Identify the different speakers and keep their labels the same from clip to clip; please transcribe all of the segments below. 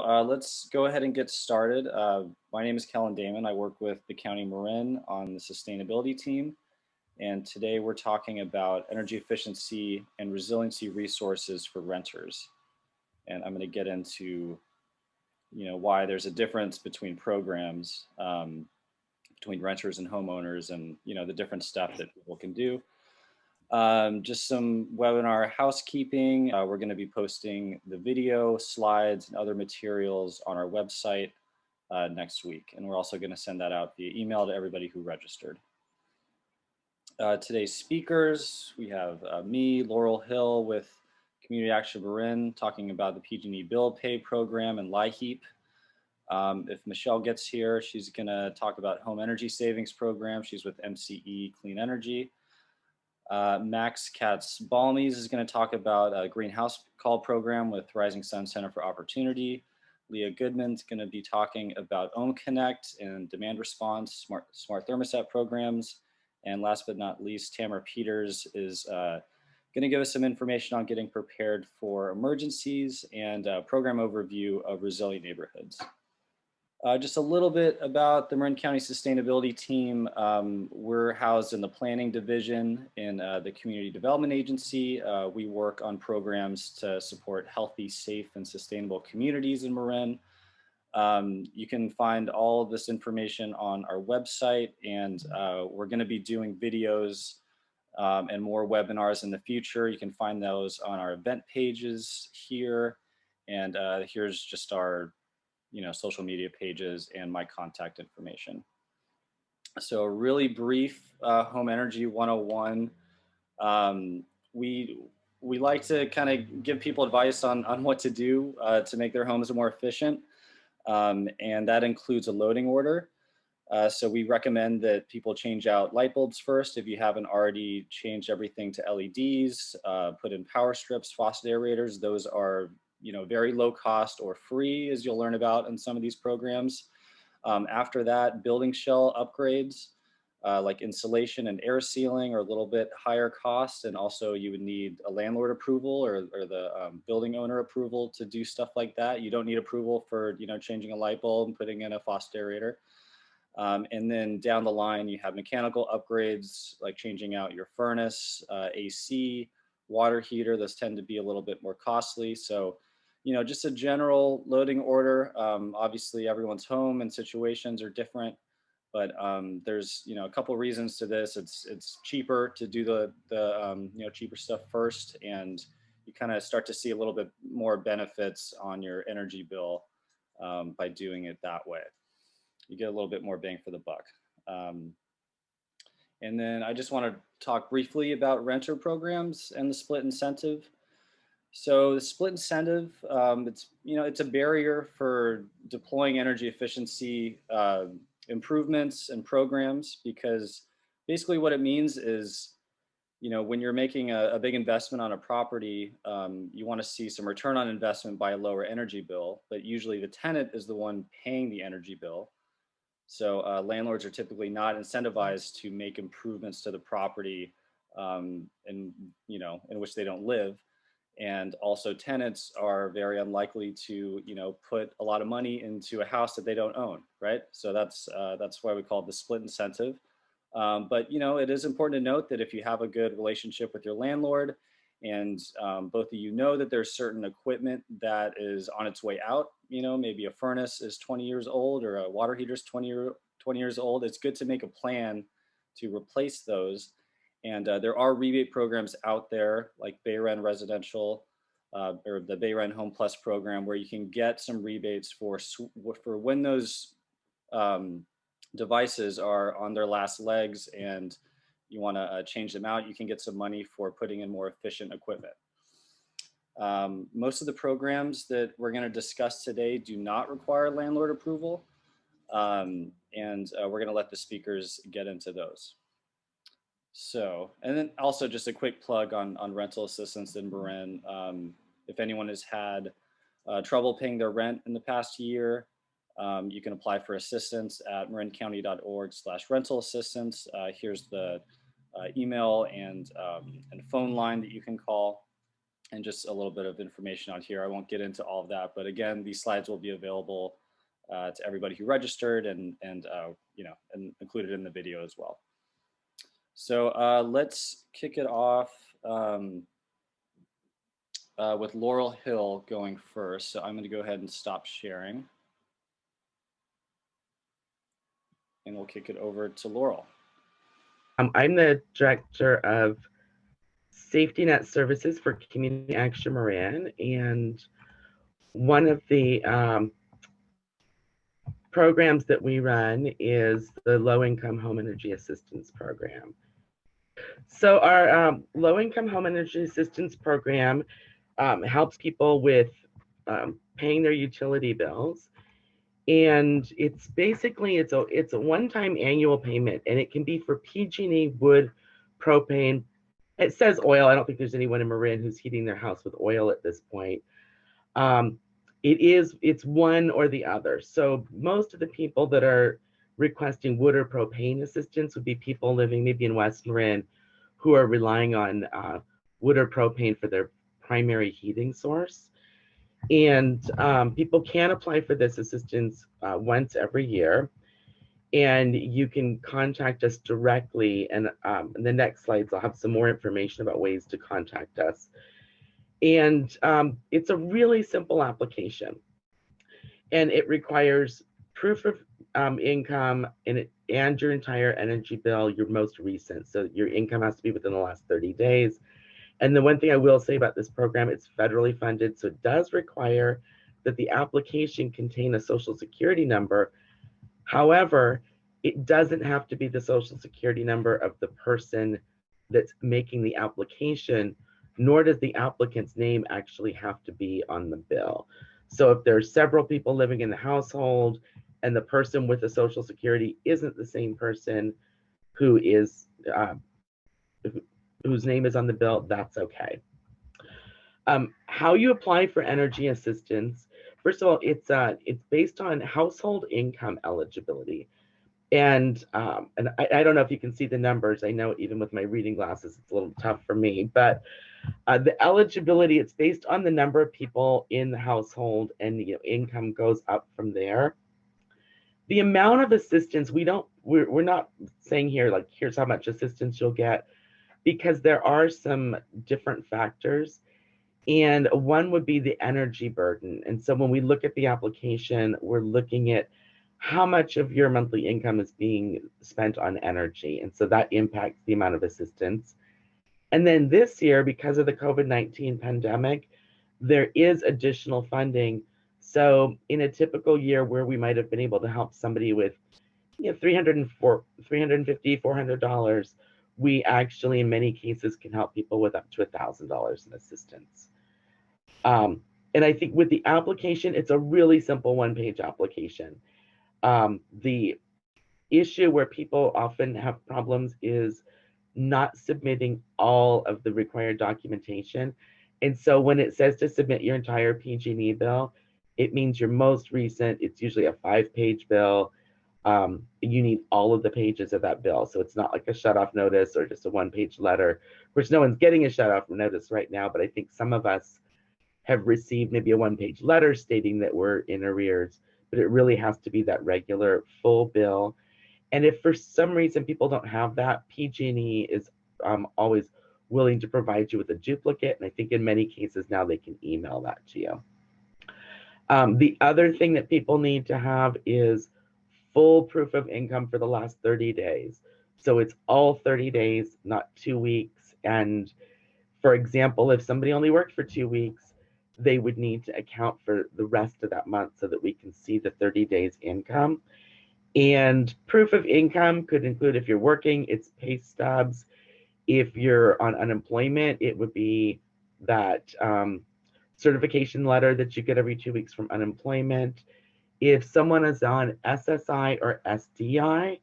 Speaker 1: Let's go ahead and get started. My name is kdammann. I work with the County Marin on the sustainability team. And today we're talking about energy efficiency and resiliency resources for renters. And I'm going to get into, why there's a difference between programs, between renters and homeowners and, the different stuff that people can do. Just some webinar housekeeping. We're going to be posting the video, slides, and other materials on our website next week. And we're also going to send that out via email to everybody who registered. Today's speakers, we have me, Laurel Hill with Community Action Marin, talking about the PG&E Bill Pay Program and LIHEAP. If Michelle gets here, she's going to talk about Home Energy Savings Program. She's with MCE Clean Energy. Max Katz-Balmes is going to talk about a greenhouse call program with Rising Sun Center for Opportunity. Leah Goodman's going to be talking about Ohm Connect and demand response, smart thermostat programs. And last but not least, Tamara Peters is going to give us some information on getting prepared for emergencies and a program overview of resilient neighborhoods. Just a little bit about the Marin County Sustainability Team. We're housed in the Planning Division in the Community Development Agency. We work on programs to support healthy, safe, and sustainable communities in Marin. You can find all of this information on our website, and we're going to be doing videos and more webinars in the future. You can find those on our event pages here, and here's just our social media pages and my contact information. So really brief home energy 101. We like to kind of give people advice on what to do to make their homes more efficient. And that includes a loading order. So we recommend that people change out light bulbs first if you haven't already changed everything to LEDs, put in power strips, faucet aerators. Those are very low cost or free, as you'll learn about in some of these programs. After that, building shell upgrades like insulation and air sealing are a little bit higher cost, and also you would need a landlord approval or the building owner approval to do stuff like that. You don't need approval for changing a light bulb and putting in a faucet aerator. And then down the line, you have mechanical upgrades like changing out your furnace, AC, water heater. Those tend to be a little bit more costly. So just a general loading order. Obviously, everyone's home and situations are different, but there's a couple reasons to this. It's cheaper to do the cheaper stuff first, and you kind of start to see a little bit more benefits on your energy bill by doing it that way. You get a little bit more bang for the buck. And then I just want to talk briefly about renter programs and the split incentive. So the split incentive, it's a barrier for deploying energy efficiency improvements and programs, because basically what it means is, when you're making a big investment on a property, you want to see some return on investment by a lower energy bill, but usually the tenant is the one paying the energy bill. So landlords are typically not incentivized to make improvements to the property in which they don't live. And also tenants are very unlikely to, put a lot of money into a house that they don't own, right? So that's why we call it the split incentive. But, it is important to note that if you have a good relationship with your landlord and both of you that there's certain equipment that is on its way out, maybe a furnace is 20 years old or a water heater is 20 years old, it's good to make a plan to replace those. And there are rebate programs out there like BayREN Residential or the BayREN Home Plus program, where you can get some rebates for when those devices are on their last legs and you want to change them out. You can get some money for putting in more efficient equipment. Most of the programs that we're going to discuss today do not require landlord approval, and we're going to let the speakers get into those. So, and then also just a quick plug on rental assistance in Marin. If anyone has had trouble paying their rent in the past year, you can apply for assistance at marincounty.org/rental assistance. Here's the email and phone line that you can call. and just a little bit of information on here. I won't get into all of that, but again, these slides will be available to everybody who registered and and included in the video as well. So let's kick it off with Laurel Hill going first. So I'm going to go ahead and stop sharing. And we'll kick it over to Laurel.
Speaker 2: I'm the Director of Safety Net Services for Community Action Marin, and one of the programs that we run is the Low-Income Home Energy Assistance Program. So our Low-Income Home Energy Assistance Program helps people with paying their utility bills. And it's basically, it's a one-time annual payment, and it can be for PG&E, wood, propane. It says oil. I don't think there's anyone in Marin who's heating their house with oil at this point. It's one or the other. So most of the people that are requesting wood or propane assistance would be people living maybe in West Marin who are relying on wood or propane for their primary heating source. And people can apply for this assistance once every year. And you can contact us directly. And in the next slides, I'll have some more information about ways to contact us. And it's a really simple application. And it requires proof of income and your entire energy bill, your most recent. So your income has to be within the last 30 days. And the one thing I will say about this program, it's federally funded. So it does require that the application contain a social security number. However, it doesn't have to be the social security number of the person that's making the application, nor does the applicant's name actually have to be on the bill. So if there's several people living in the household and the person with the social security isn't the same person who is whose name is on the bill, that's okay. How you apply for energy assistance? First of all, it's based on household income eligibility. And I don't know if you can see the numbers. I know even with my reading glasses, it's a little tough for me, but the eligibility, it's based on the number of people in the household, and income goes up from there. The amount of assistance, we're not saying here, like, here's how much assistance you'll get, because there are some different factors. And one would be the energy burden. And so when we look at the application, we're looking at how much of your monthly income is being spent on energy. And so that impacts the amount of assistance. And then this year, because of the COVID-19 pandemic, there is additional funding. So in a typical year where we might have been able to help somebody with $350, $400, we actually, in many cases, can help people with up to $1,000 in assistance. And I think with the application, it's a really simple one-page application. The issue where people often have problems is not submitting all of the required documentation. And so when it says to submit your entire PG&E bill, it means your most recent. It's usually a 5-page bill. You need all of the pages of that bill. So it's not like a shutoff notice or just a 1-page letter. Of course, no one's getting a shutoff notice right now, but I think some of us have received maybe a 1-page letter stating that we're in arrears, but it really has to be that regular full bill. And if for some reason people don't have that, PG&E is always willing to provide you with a duplicate. And I think in many cases now they can email that to you. The other thing that people need to have is full proof of income for the last 30 days. So it's all 30 days, not 2 weeks. And for example, if somebody only worked for 2 weeks, they would need to account for the rest of that month so that we can see the 30 days income. And proof of income could include, if you're working, it's pay stubs. If you're on unemployment, it would be that certification letter that you get every 2 weeks from unemployment. If someone is on SSI or SDI,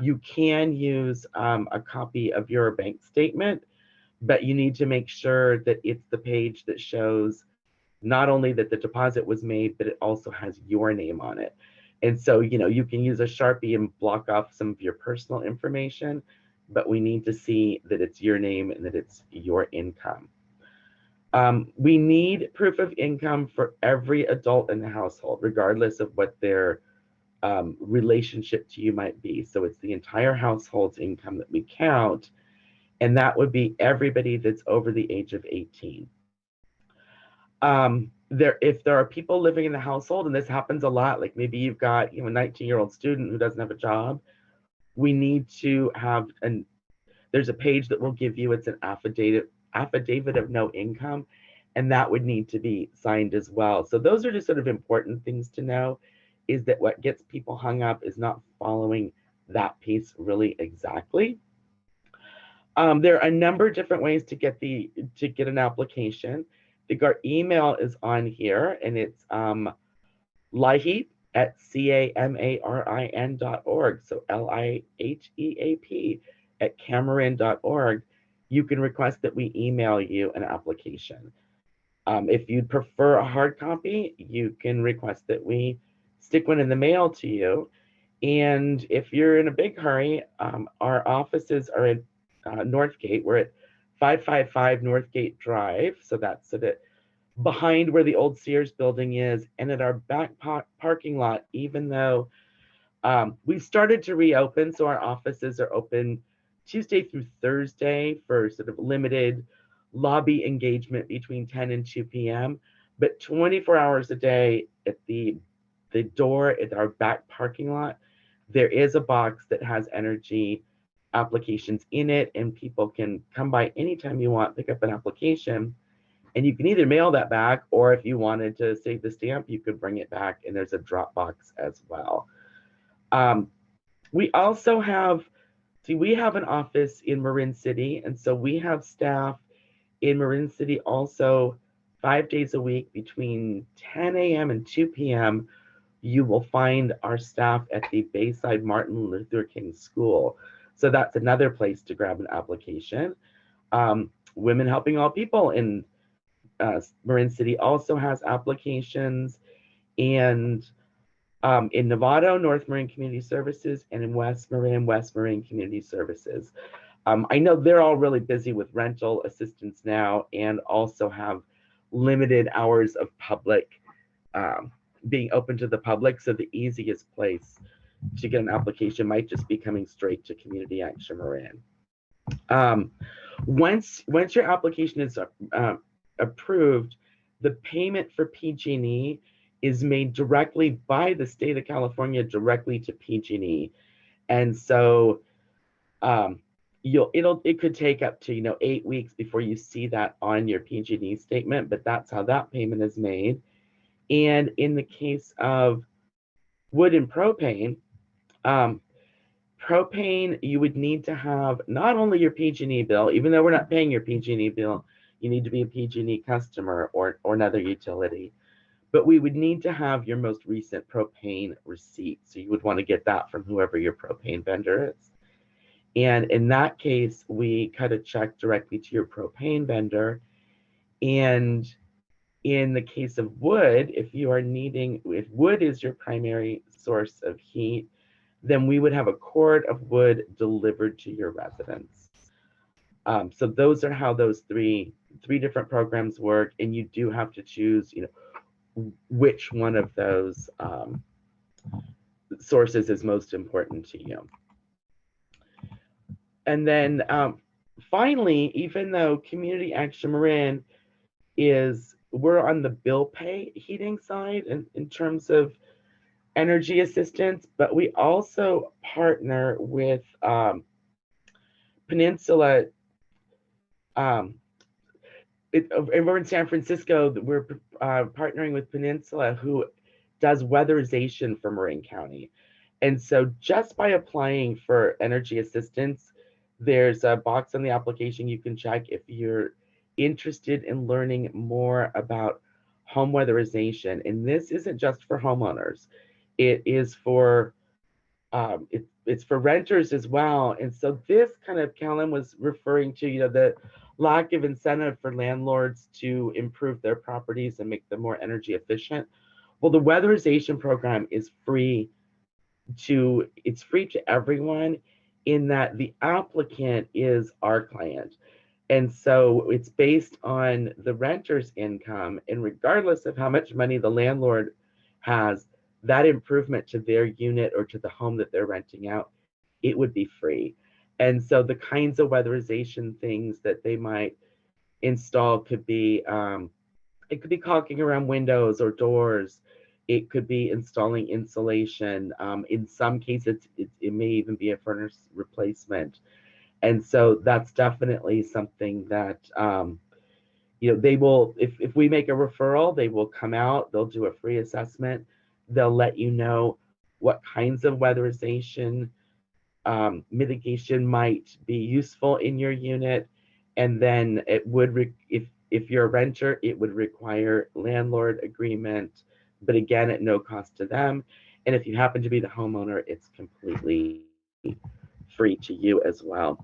Speaker 2: you can use a copy of your bank statement, but you need to make sure that it's the page that shows not only that the deposit was made, but it also has your name on it. And so, you can use a Sharpie and block off some of your personal information, but we need to see that it's your name and that it's your income. We need proof of income for every adult in the household, regardless of what their relationship to you might be. So it's the entire household's income that we count, and that would be everybody that's over the age of 18. If there are people living in the household, and this happens a lot, like maybe you've got a 19-year-old student who doesn't have a job, we need to have there's a page that will give you, it's an affidavit of no income, and that would need to be signed as well. So those are just sort of important things to know, is that what gets people hung up is not following that piece really exactly. There are a number of different ways to get an application. Our email is on here, and it's LIHEAP at CAMARIN.org. So LIHEAP at kdammann.org. You can request that we email you an application. If you'd prefer a hard copy, you can request that we stick one in the mail to you. And if you're in a big hurry, our offices are at Northgate. We're at 555 Northgate Drive. So that's behind where the old Sears building is, and at our back parking lot, even though we've started to reopen. So our offices are open Tuesday through Thursday for sort of limited lobby engagement between 10 and 2 p.m. But 24 hours a day at the door at our back parking lot, there is a box that has energy applications in it, and people can come by anytime you want, pick up an application, and you can either mail that back, or if you wanted to save the stamp, you could bring it back, and there's a drop box as well. We also have, we have an office in Marin City, and so we have staff in Marin City also 5 days a week between 10 a.m. and 2 p.m. You will find our staff at the Bayside Martin Luther King School. So that's another place to grab an application. Women Helping All People in Marin City also has applications, and in Novato, North Marin Community Services, and in West Marin Community Services. I know they're all really busy with rental assistance now, and also have limited hours of public being open to the public. So the easiest place to get an application might just be coming straight to Community Action Marin. Once your application is approved, the payment for PG&E is made directly by the state of California directly to PG&E, and so it could take up to 8 weeks before you see that on your PG&E statement, but that's how that payment is made. And in the case of wood and propane, propane, you would need to have not only your PG&E bill, even though we're not paying your PG&E bill, you need to be a PG&E customer or another utility. But we would need to have your most recent propane receipt. So you would want to get that from whoever your propane vendor is. And in that case, we cut a check directly to your propane vendor. And in the case of wood, if wood is your primary source of heat, then we would have a cord of wood delivered to your residence. So those are how those three different programs work, and you do have to choose, which one of those sources is most important to you. And then finally, even though Community Action Marin we're on the bill pay heating side in terms of energy assistance, but we also partner with Peninsula. We're in San Francisco. We're partnering with Peninsula, who does weatherization for Marin County. And so just by applying for energy assistance, there's a box on the application you can check if you're interested in learning more about home weatherization. And this isn't just for homeowners. It is for it's for renters as well. And so this kind of, Callan was referring to, the lack of incentive for landlords to improve their properties and make them more energy efficient. Well, the weatherization program is free to everyone, in that the applicant is our client. And so it's based on the renter's income, and regardless of how much money the landlord has, that improvement to their unit or to the home that they're renting out, it would be free. And so the kinds of weatherization things that they might install could be it could be caulking around windows or doors. It could be installing insulation. In some cases, it may even be a furnace replacement. And so that's definitely something that they will, if we make a referral, they will come out, they'll do a free assessment, they'll let you know what kinds of weatherization mitigation might be useful in your unit. And then it would, if you're a renter, it would require landlord agreement, but again, at no cost to them. And if you happen to be the homeowner, it's completely free to you as well.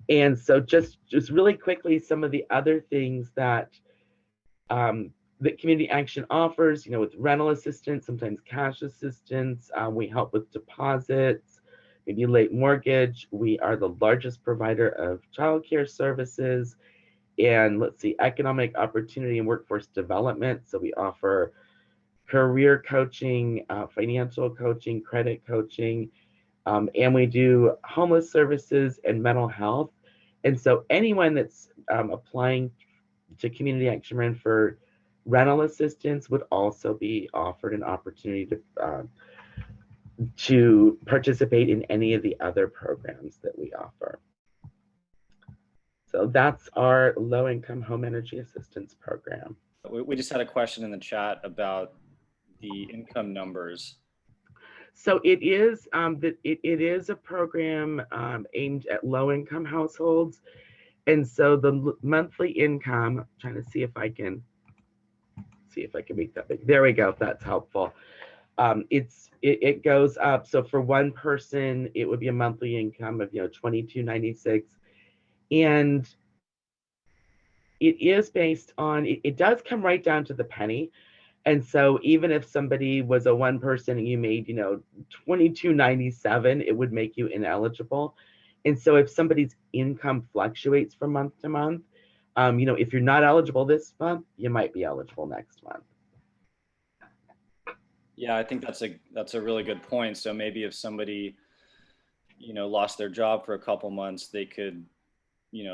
Speaker 2: And so just really quickly, some of the other things that that community action offers, with rental assistance, sometimes cash assistance. We help with deposits, maybe late mortgage. We are the largest provider of childcare services. And let's see, economic opportunity and workforce development. So we offer career coaching, financial coaching, credit coaching, and we do homeless services and mental health. And so anyone that's applying to Community Action Marin for rental assistance would also be offered an opportunity to participate in any of the other programs that we offer. So that's our low-income home energy assistance program.
Speaker 1: We just had a question in the chat about the income numbers.
Speaker 2: So it is it is a program aimed at low-income households, and so the monthly income. I'm trying to see if I can make that big. There we go. If that's helpful. It goes up. So for one person, it would be a monthly income of $22.96, and it is based on. It does come right down to the penny. And so even if somebody was a one person and you made, $22.97, it would make you ineligible. And so if somebody's income fluctuates from month to month, if you're not eligible this month, you might be eligible next month.
Speaker 1: Yeah, I think that's a really good point. So maybe if somebody, lost their job for a couple months, they could,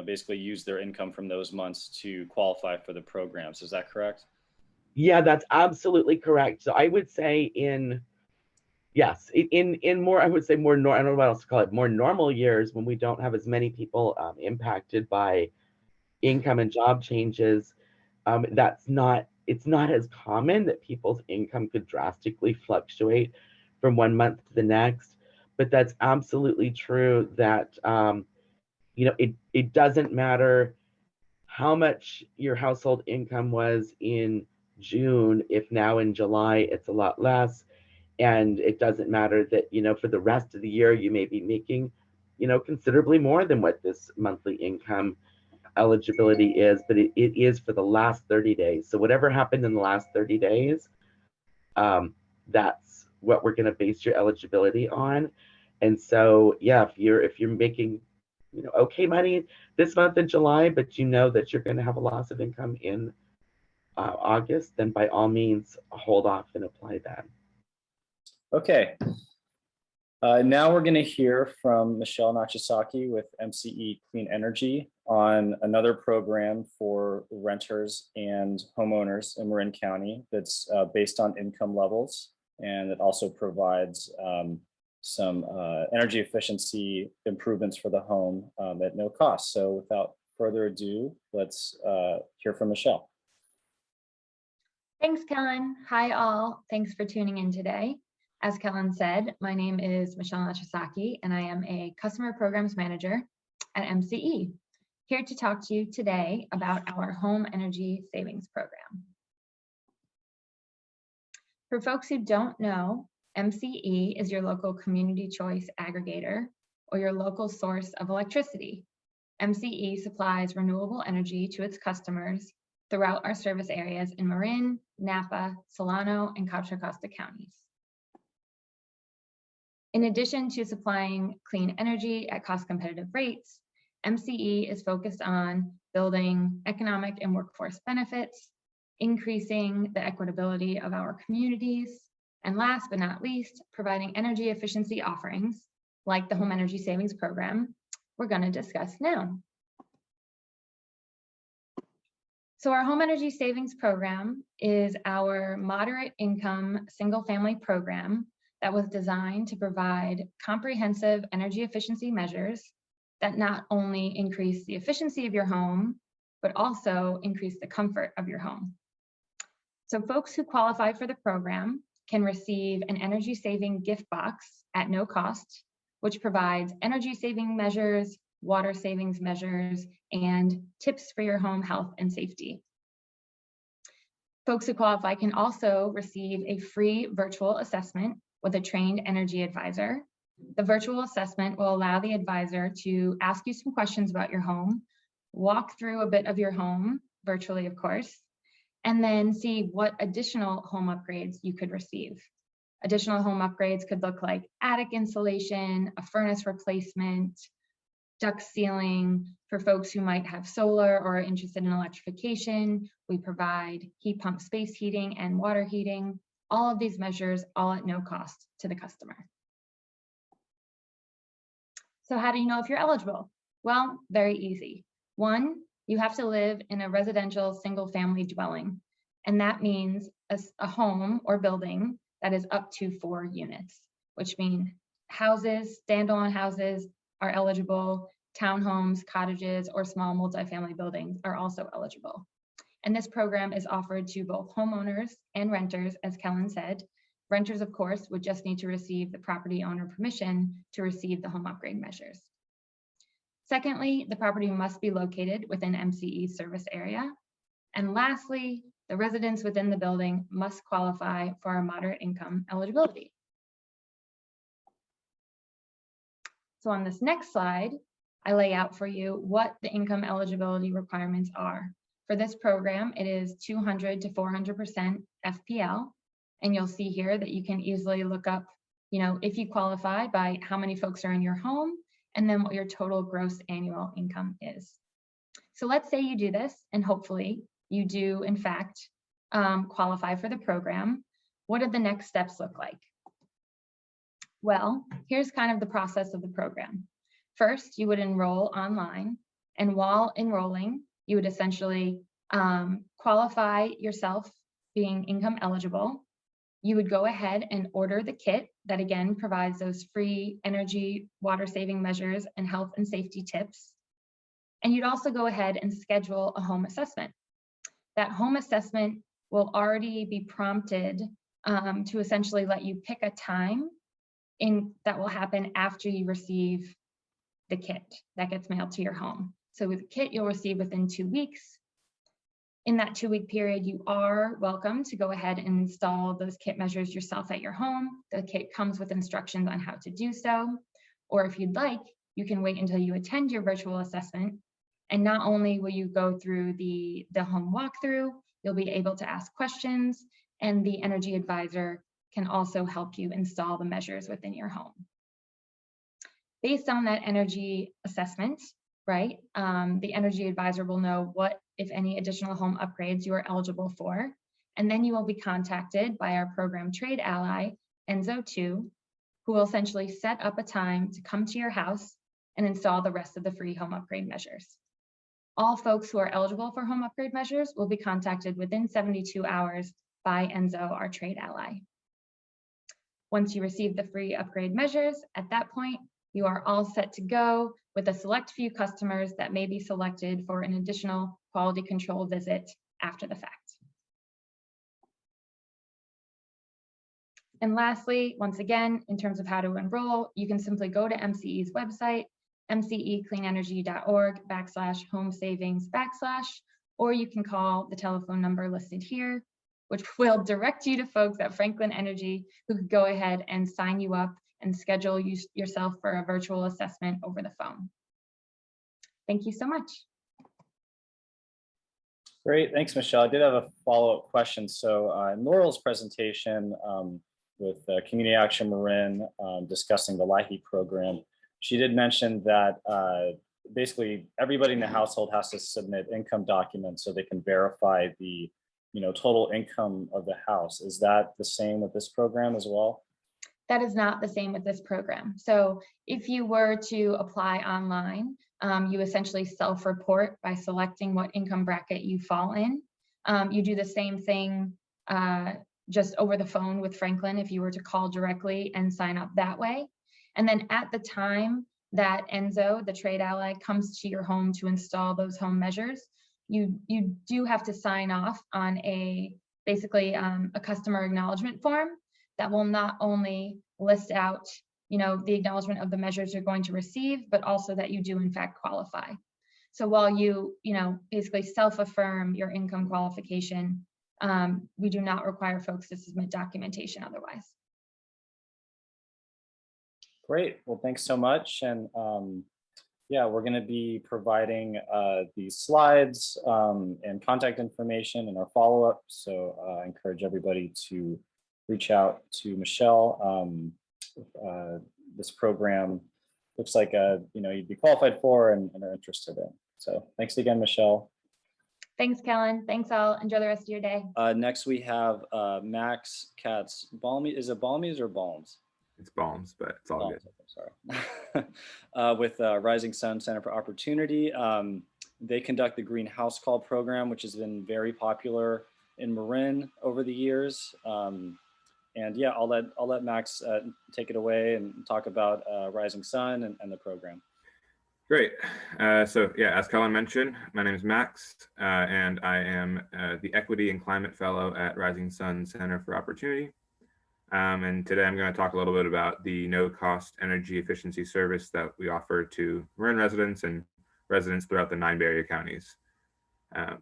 Speaker 1: basically use their income from those months to qualify for the programs. Is that correct?
Speaker 2: Yeah, that's absolutely correct. So I would say in more, I would say more, I don't know what else to call it, more normal years when we don't have as many people impacted by income and job changes, it's not as common that people's income could drastically fluctuate from one month to the next. But that's absolutely true that, it doesn't matter how much your household income was in June, if now in July it's a lot less. And it doesn't matter that, for the rest of the year, you may be making, considerably more than what this monthly income eligibility is, but it is for the last 30 days. So whatever happened in the last 30 days, that's what we're going to base your eligibility on. And so, yeah, if you're making, okay money this month in July, but you know that you're going to have a loss of income in August, then by all means, hold off and apply that.
Speaker 1: Okay. Now we're going to hear from Michelle Nachasaki with MCE Clean Energy on another program for renters and homeowners in Marin County that's based on income levels, and it also provides some energy efficiency improvements for the home at no cost. So without further ado, let's hear from Michelle.
Speaker 3: Thanks, Kellen. Hi, all. Thanks for tuning in today. As Kellen said, my name is Michelle Nachasaki, and I am a Customer Programs Manager at MCE, here to talk to you today about our Home Energy Savings Program. For folks who don't know, MCE is your local community choice aggregator or your local source of electricity. MCE supplies renewable energy to its customers throughout our service areas in Marin, Napa, Solano, and Contra Costa counties. In addition to supplying clean energy at cost competitive rates, MCE is focused on building economic and workforce benefits, increasing the equitability of our communities, and last but not least, providing energy efficiency offerings like the Home Energy Savings Program we're going to discuss now. So our Home Energy Savings Program is our moderate income single family program that was designed to provide comprehensive energy efficiency measures that not only increase the efficiency of your home, but also increase the comfort of your home. So folks who qualify for the program can receive an energy saving gift box at no cost, which provides energy saving measures, water savings measures, and tips for your home health and safety. Folks who qualify can also receive a free virtual assessment with a trained energy advisor. The virtual assessment will allow the advisor to ask you some questions about your home, walk through a bit of your home, virtually of course, and then see what additional home upgrades you could receive. Additional home upgrades could look like attic insulation, a furnace replacement, duct sealing. For folks who might have solar or are interested in electrification, we provide heat pump space heating and water heating. All of these measures, all at no cost to the customer. So how do you know if you're eligible? Well, very easy. One, you have to live in a residential single family dwelling. And that means a home or building that is up to 4 units, which means houses, standalone houses are eligible, townhomes, cottages, or small multifamily buildings are also eligible. And this program is offered to both homeowners and renters, as Kellen said. Renters, of course, would just need to receive the property owner permission to receive the home upgrade measures. Secondly, the property must be located within MCE's service area. And lastly, the residents within the building must qualify for a moderate income eligibility. So on this next slide, I lay out for you what the income eligibility requirements are. For this program, it is 200 to 400% FPL. And you'll see here that you can easily look up, if you qualify by how many folks are in your home and then what your total gross annual income is. So let's say you do this and hopefully you do in fact qualify for the program. What do the next steps look like? Well, here's kind of the process of the program. First, you would enroll online, and while enrolling, you would essentially qualify yourself being income eligible. You would go ahead and order the kit that again provides those free energy, water saving measures, and health and safety tips. And you'd also go ahead and schedule a home assessment. That home assessment will already be prompted to essentially let you pick a time that will happen after you receive the kit that gets mailed to your home. So with the kit, you'll receive within 2 weeks. In that 2-week period, you are welcome to go ahead and install those kit measures yourself at your home. The kit comes with instructions on how to do so. Or if you'd like, you can wait until you attend your virtual assessment. And not only will you go through the home walkthrough, you'll be able to ask questions, and the energy advisor can also help you install the measures within your home. Based on that energy assessment, right, the energy advisor will know what, if any, additional home upgrades you are eligible for. And then you will be contacted by our program trade ally, Enzo2, who will essentially set up a time to come to your house and install the rest of the free home upgrade measures. All folks who are eligible for home upgrade measures will be contacted within 72 hours by Enzo, our trade ally. Once you receive the free upgrade measures, at that point, you are all set to go with a select few customers that may be selected for an additional quality control visit after the fact. And lastly, once again, in terms of how to enroll, you can simply go to MCE's website, mcecleanenergy.org/home-savings/, or you can call the telephone number listed here, which will direct you to folks at Franklin Energy who could go ahead and sign you up and schedule yourself for a virtual assessment over the phone. Thank you so much.
Speaker 1: Great, thanks, Michelle. I did have a follow-up question. So in Laurel's presentation with Community Action Marin discussing the LIHEAP program, she did mention that basically everybody in the household has to submit income documents so they can verify the, total income of the house. Is that the same with this program as well?
Speaker 3: That is not the same with this program. So if you were to apply online, you essentially self-report by selecting what income bracket you fall in. You do the same thing just over the phone with Franklin if you were to call directly and sign up that way. And then at the time that Enzo, the trade ally, comes to your home to install those home measures, you do have to sign off on basically a customer acknowledgement form that will not only list out, the acknowledgement of the measures you're going to receive, but also that you do in fact qualify. So while you, basically self-affirm your income qualification, we do not require folks to submit documentation otherwise.
Speaker 1: Great. Well, thanks so much. And yeah, we're going to be providing these slides and contact information in our follow-up. So I encourage everybody to reach out to Michelle. This program looks like you'd be qualified for and are interested in. So thanks again, Michelle.
Speaker 3: Thanks, Kellen. Thanks all. Enjoy the rest of your day.
Speaker 1: Next we have Max Katz. Is it Balmies or Balms?
Speaker 4: It's Balms, but it's all
Speaker 1: Balms,
Speaker 4: good.
Speaker 1: I'm sorry. With Rising Sun Center for Opportunity. They conduct the Green House Call program, which has been very popular in Marin over the years. And yeah, I'll let Max take it away and talk about Rising Sun and the program.
Speaker 4: Great. So yeah, as Kellen mentioned, my name is Max, and I am the Equity and Climate Fellow at Rising Sun Center for Opportunity. And today I'm going to talk a little bit about the no-cost energy efficiency service that we offer to Marin residents and residents throughout the 9 Bay Area counties.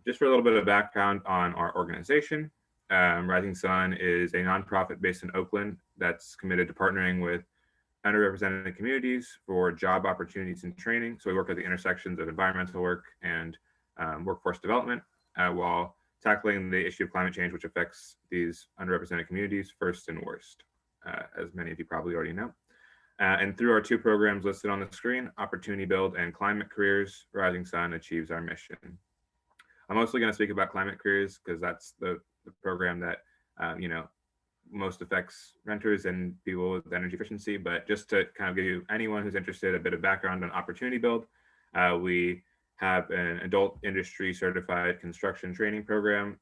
Speaker 4: Just for a little bit of background on our organization, Rising Sun is a nonprofit based in Oakland that's committed to partnering with underrepresented communities for job opportunities and training. So we work at the intersections of environmental work and workforce development while tackling the issue of climate change, which affects these underrepresented communities first and worst, as many of you probably already know. And through our 2 programs listed on the screen, Opportunity Build and Climate Careers, Rising Sun achieves our mission. I'm mostly going to speak about Climate Careers because that's the program that most affects renters and people with energy efficiency. But just to kind of give you anyone who's interested a bit of background on Opportunity Build, we have an adult industry certified construction training program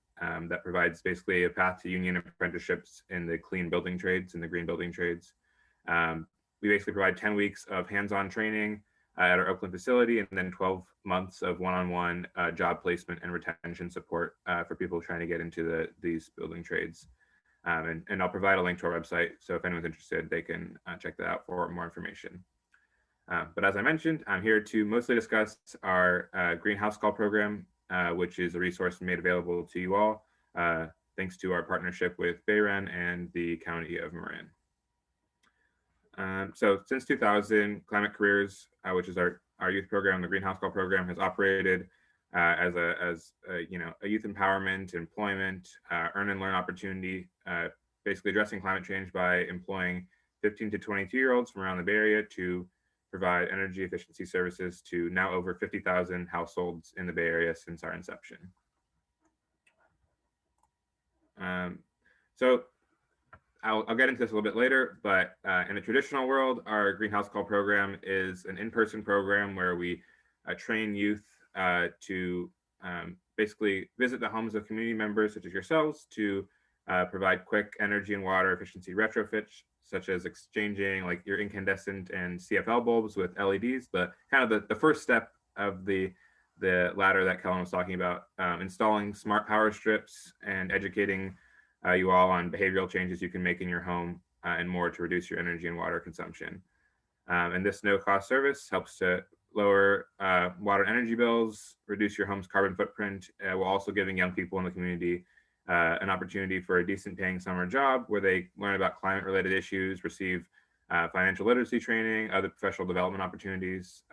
Speaker 4: that provides basically a path to union apprenticeships in the clean building trades and the green building trades. We basically provide 10 weeks of hands-on training at our Oakland facility, and then 12 months of one-on-one job placement and retention support for people trying to get into these building trades. And I'll provide a link to our website, so if anyone's interested, they can check that out for more information. But as I mentioned, I'm here to mostly discuss our Greenhouse Call program, which is a resource made available to you all, thanks to our partnership with BayREN and the County of Marin. So since 2000, Climate Careers, which is our youth program, the Greenhouse Call program, has operated as a youth empowerment, employment, earn and learn opportunity, basically addressing climate change by employing 15 to 22-year-olds from around the Bay Area to provide energy efficiency services to now over 50,000 households in the Bay Area since our inception. So I'll get into this a little bit later, but in the traditional world, our Greenhouse Call program is an in-person program where we train youth to basically visit the homes of community members such as yourselves to provide quick energy and water efficiency retrofits, such as exchanging like your incandescent and CFL bulbs with LEDs, the first step of the ladder that Kellen was talking about, installing smart power strips and educating you all on behavioral changes you can make in your home and more to reduce your energy and water consumption. And this no-cost service helps to lower water and energy bills, reduce your home's carbon footprint, while also giving young people in the community an opportunity for a decent paying summer job where they learn about climate related issues, receive financial literacy training, other professional development opportunities.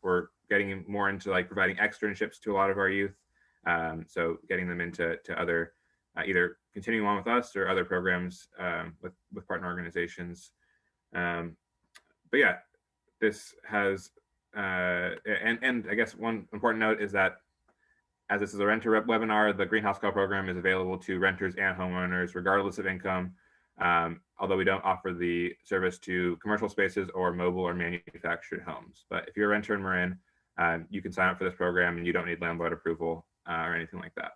Speaker 4: We're getting more into like providing externships to a lot of our youth. So getting them into other, either continuing on with us or other programs with partner organizations. But yeah, this has and I guess one important note is that as this is a renter webinar, the Greenhouse Call program is available to renters and homeowners regardless of income, although we don't offer the service to commercial spaces or mobile or manufactured homes. But if you're a renter in Marin, you can sign up for this program and you don't need landlord approval or anything like that.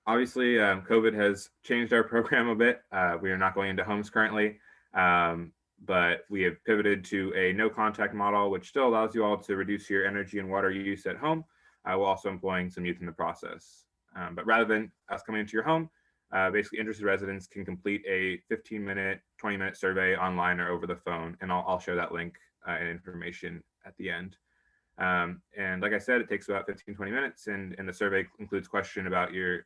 Speaker 4: Obviously, COVID has changed our program a bit. We are not going into homes currently, but we have pivoted to a no contact model, which still allows you all to reduce your energy and water use at home, while also employing some youth in the process. But rather than us coming into your home, basically interested residents can complete a 15-minute, 20-minute survey online or over the phone, and I'll show that link and information at the end. And like I said, it takes about 15-20 minutes, and the survey includes questions about your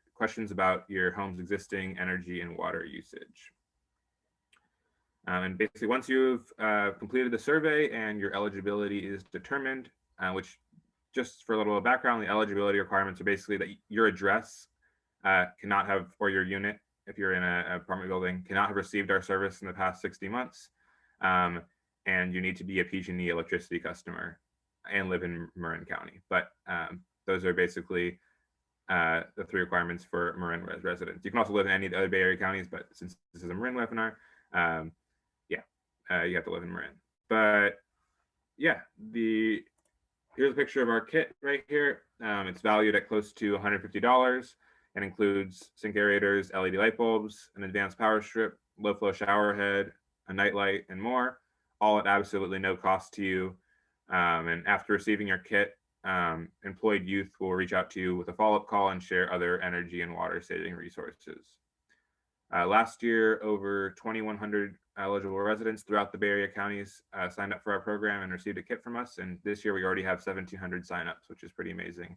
Speaker 4: home's existing energy and water usage. And basically, once you've completed the survey and your eligibility is determined, which just for a little background, the eligibility requirements are basically that your address cannot have, or your unit, if you're in an apartment building, cannot have received our service in the past 60 months. And you need to be a PG&E electricity customer and live in Marin County. But those are basically the 3 requirements for Marin residents. You can also live in any of the other Bay Area counties, but since this is a Marin webinar, you have to live in Marin. But yeah, here's a picture of our kit right here. It's valued at close to $150 and includes sink aerators, LED light bulbs, an advanced power strip, low flow shower head, a night light, and more, all at absolutely no cost to you. And after receiving your kit, employed youth will reach out to you with a follow-up call and share other energy and water saving resources. Last year, over 2,100 eligible residents throughout the Bay Area counties signed up for our program and received a kit from us. And this year we already have 1,700 signups, which is pretty amazing.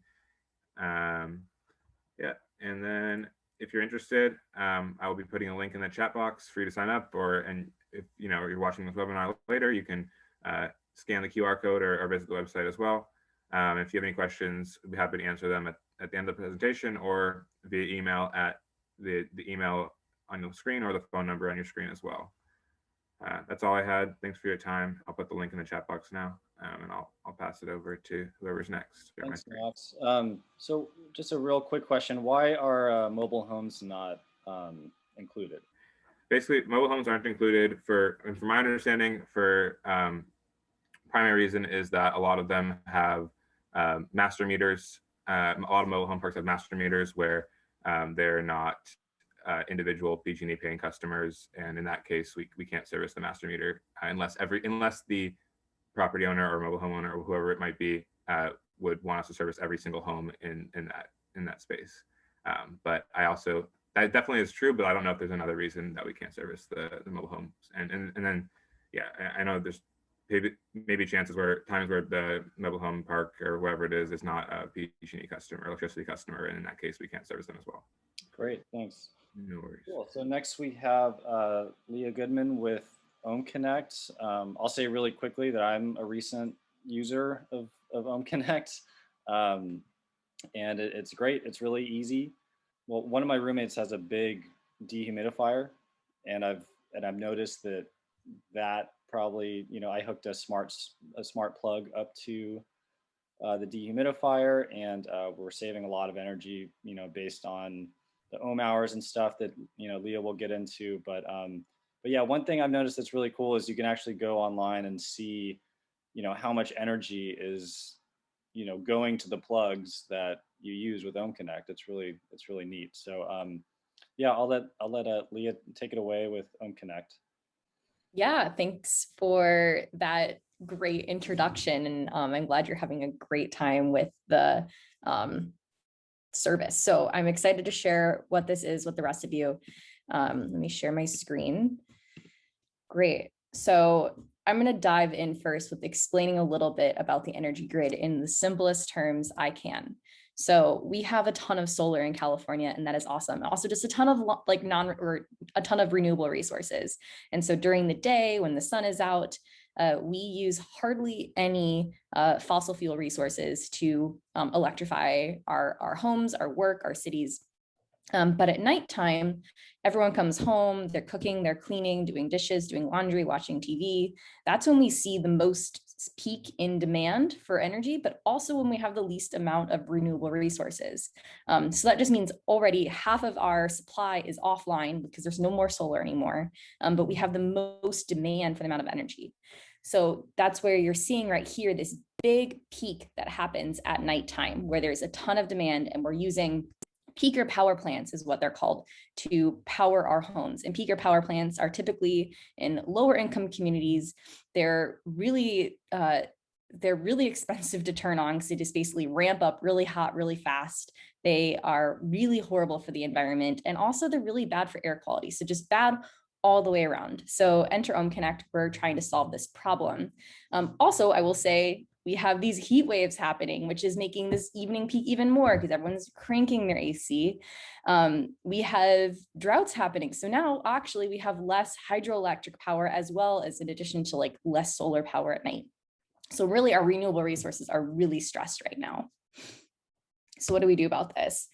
Speaker 4: Yeah, and then if you're interested, I will be putting a link in the chat box for you to sign up, and if you're watching this webinar later, you can scan the QR code or visit the website as well. If you have any questions, we'll be happy to answer them at the end of the presentation or via email at the email on your screen or the phone number on your screen as well. That's all I had. Thanks for your time. I'll put the link in the chat box now, and I'll pass it over to whoever's next.
Speaker 1: Thanks, Max. So just a real quick question. Why are mobile homes not included?
Speaker 4: Basically, mobile homes aren't included and from my understanding, for primary reason is that a lot of them have master meters. A lot of mobile home parks have master meters where they're not individual PG&E paying customers, and in that case, we can't service the master meter unless the property owner or mobile homeowner or whoever it might be would want us to service every single home in that space. But that definitely is true, but I don't know if there's another reason that we can't service the mobile homes. And then yeah, I know there's maybe times where the mobile home park or whoever it is not a PG&E customer or electricity customer, and in that case we can't service them as well.
Speaker 1: Great, thanks.
Speaker 4: No worries.
Speaker 1: Cool. So next we have Leah Goodman with OhmConnect. I'll say really quickly that I'm a recent user of OhmConnect, and it's great. It's really easy. Well, one of my roommates has a big dehumidifier, and I've noticed that probably, I hooked a smart plug up to the dehumidifier, and we're saving a lot of energy, based on the ohm hours and stuff that Leah will get into. But yeah, one thing I've noticed that's really cool is you can actually go online and see how much energy is going to the plugs that you use with OhmConnect. It's really neat. So yeah, I'll let Leah take it away with OhmConnect.
Speaker 5: Yeah, thanks for that great introduction, and I'm glad you're having a great time with the service. So I'm excited to share what this is with the rest of you. Let me share my screen. Great. So I'm going to dive in first with explaining a little bit about the energy grid in the simplest terms I can. So we have a ton of solar in California, and that is awesome. Also, just a ton of a ton of renewable resources. And so during the day when the sun is out, we use hardly any fossil fuel resources to electrify our homes, our work, our cities. But at nighttime, everyone comes home, they're cooking, they're cleaning, doing dishes, doing laundry, watching TV. That's when we see the most peak in demand for energy, but also when we have the least amount of renewable resources. So that just means already half of our supply is offline because there's no more solar anymore, but we have the most demand for the amount of energy. So that's where you're seeing right here, this big peak that happens at nighttime where there's a ton of demand and we're using peaker power plants is what they're called to power our homes. And peaker power plants are typically in lower income communities. They're really expensive to turn on because they just basically ramp up really hot, really fast. They are really horrible for the environment. And also they're really bad for air quality. So just bad all the way around. So enter OhmConnect, we're trying to solve this problem. Also, I will say, we have these heat waves happening, which is making this evening peak even more because everyone's cranking their AC. We have droughts happening. So now actually we have less hydroelectric power as well as in addition to like less solar power at night. So really our renewable resources are really stressed right now. So what do we do about this?